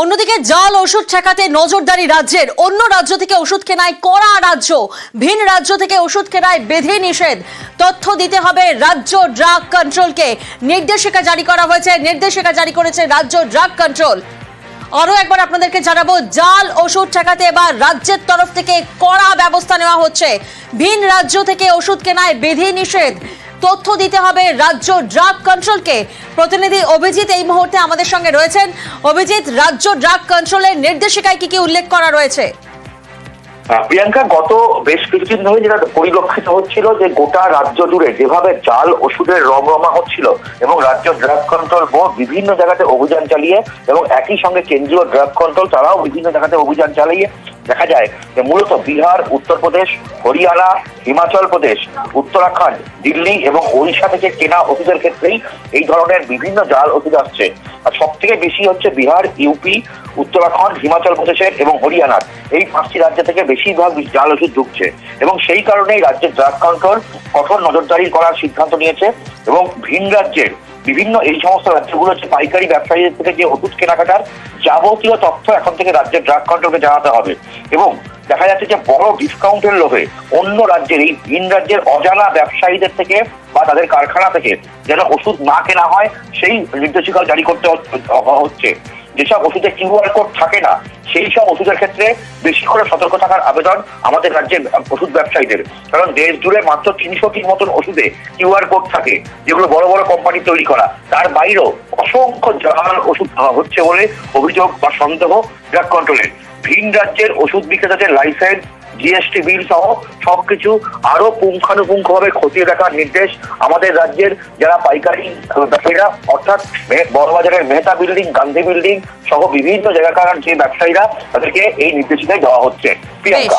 অন্যদিকে জাল ওষুধ ঠেকাতে নজরদারি রাজ্যের। অন্য রাজ্য থেকে ওষুধ কেনায় কড়া রাজ্য, ভিন রাজ্য থেকে ওষুধ কেনায় বিধি নিষেধ। তথ্য দিতে হবে রাজ্য ড্রাগ কন্ট্রোলকে। নির্দেশিকা জারি করা হয়েছে, নির্দেশিকা জারি করেছে রাজ্য ড্রাগ কন্ট্রোল। আরো একবার আপনাদেরকে জানাবো, জাল ওষুধ ঠেকাতে এবার রাজ্যের তরফ থেকে কড়া ব্যবস্থা নেওয়া হচ্ছে। ভিন রাজ্য থেকে ওষুধ কেনায় বিধি নিষেধ। তথ্য দিতে হবে রাজ্য ড্রাগ কন্ট্রোলকে। প্রতিনিধি অভিজিৎ এই মুহূর্তে আমাদের সঙ্গে রয়েছেন। অভিজিৎ, রাজ্য ড্রাগ কন্ট্রোলের নির্দেশিকায় কি উল্লেখ করা রয়েছে? প্রিয়াঙ্কা, গত বেশ কিছুদিন ধরে যেটা পরিলক্ষিত হচ্ছিল যে গোটা রাজ্য জুড়ে যেভাবে জাল ওষুধের রমরমা হচ্ছিল এবং রাজ্য ড্রাগ কন্ট্রোল বোর্ড বিভিন্ন জায়গাতে অভিযান চালিয়ে এবং একই সঙ্গে কেন্দ্রীয় ড্রাগ কন্ট্রোল তারাও বিভিন্ন জায়গাতে অভিযান চালিয়ে দেখা যায় যে মূলত বিহার, উত্তরপ্রদেশ, হরিয়ানা, হিমাচল প্রদেশ, উত্তরাখণ্ড, দিল্লি এবং ওড়িশা থেকে কেনা ওষুধের ক্ষেত্রেই এই ধরনের বিভিন্ন জাল ওষুধ আসছে। আর সব থেকে বেশি হচ্ছে বিহার, ইউপি, উত্তরাখণ্ড, হিমাচল প্রদেশের এবং হরিয়ানার এই 5টি রাজ্য থেকে বেশিরভাগ জাল ওষুধ ঢুকছে এবং সেই কারণেই রাজ্যের ড্রাগ কন্ট্রোল কঠোর নজরদারি করার সিদ্ধান্ত নিয়েছে এবং ভিন রাজ্যের বিভিন্ন এই সমস্ত রাজ্যগুলো হচ্ছে পাইকারি ব্যবসায়ীদের থেকে যে ওষুধ কেনাকাটার যাবতীয় তথ্য এখন থেকে রাজ্যের ড্রাগ কন্ট্রোলকে জানাতে হবে। এবং দেখা যাচ্ছে যে বড় ডিসকাউন্টের লোভে অন্য রাজ্যের এই ভিন রাজ্যের অজানা ব্যবসায়ীদের থেকে বা তাদের কারখানা থেকে যেন ওষুধ না কেনা হয় সেই নির্দেশিকা জারি করতে হচ্ছে। যেসব ওষুধে কিউআর কোড থাকে না সেই সব ওষুধের ক্ষেত্রে বেশি করে সতর্ক থাকার আবেদন আমাদের রাজ্যের ওষুধ ব্যবসায়ীদের। কারণ দেশ জুড়ে মাত্র 300টির মতন ওষুধে কিউআর কোড থাকে যেগুলো বড় বড় কোম্পানি তৈরি করা। তার বাইরেও অসংখ্য জাল ওষুধ হচ্ছে বলে অভিযোগ বা সন্দেহ ড্রাগ কন্ট্রোলের। ভিন রাজ্যের ওষুধ বিক্রেতাদের লাইসেন্স, জিএসটি বিল সহ সবকিছু আরো পুঙ্খানুপুঙ্খভাবে খতিয়ে দেখার নির্দেশ আমাদের রাজ্যের যারা পাইকারি ব্যবসায়ীরা অর্থাৎ বড়বাজারের মেহতা বিল্ডিং, গান্ধী বিল্ডিং সহ বিভিন্ন জায়গাকার যে ব্যবসায়ীরা তাদেরকে এই নির্দেশিকায় দেওয়া হচ্ছে। প্রিয়াঙ্কা।